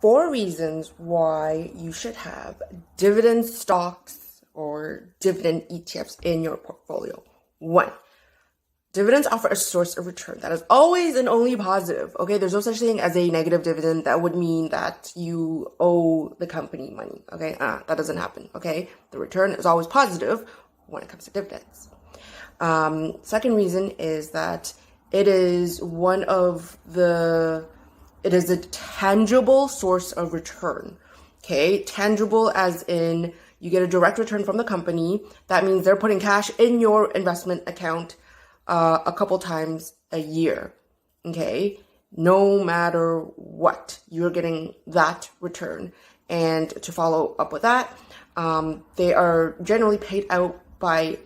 4 reasons why you should have dividend stocks or dividend ETFs in your portfolio. 1, dividends offer a source of return that is always and only positive. Okay, there's no such thing as a negative dividend. That would mean that you owe the company money. Okay, that doesn't happen. Okay, the return is always positive when it comes to dividends. Second reason is that it is a tangible source of return. Okay, tangible as in you get a direct return from the company. That means they're putting cash in your investment account a couple times a year. Okay, no matter what, you're getting that return. And to follow up with that, they are generally paid out by,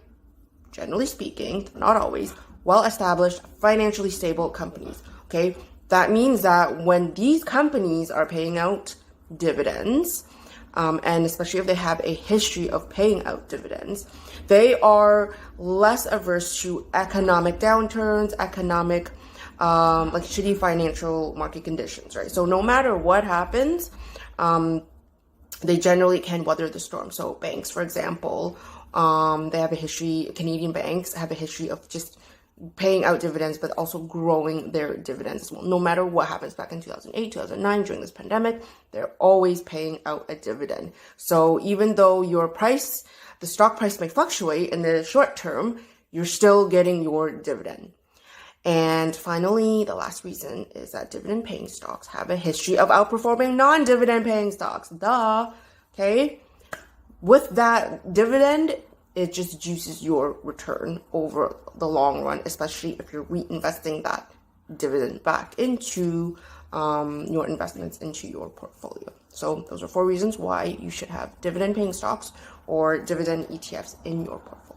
generally speaking, not always, well-established, financially stable companies. Okay, that means that when these companies are paying out dividends, and especially if they have a history of paying out dividends, they are less averse to economic downturns, like shitty financial market conditions, right? So no matter what happens, they generally can weather the storm. So banks, for example, they have a history, Canadian banks have a history of just paying out dividends, but also growing their dividends as well. No matter what happens back in 2008, 2009, during this pandemic, they're always paying out a dividend. So even though the stock price may fluctuate in the short term, you're still getting your dividend. And finally, the last reason is that dividend-paying stocks have a history of outperforming non-dividend-paying stocks. Duh. Okay? With that dividend, it just juices your return over the long run, especially if you're reinvesting that dividend back into your investments into your portfolio. So those are 4 reasons why you should have dividend-paying stocks or dividend ETFs in your portfolio.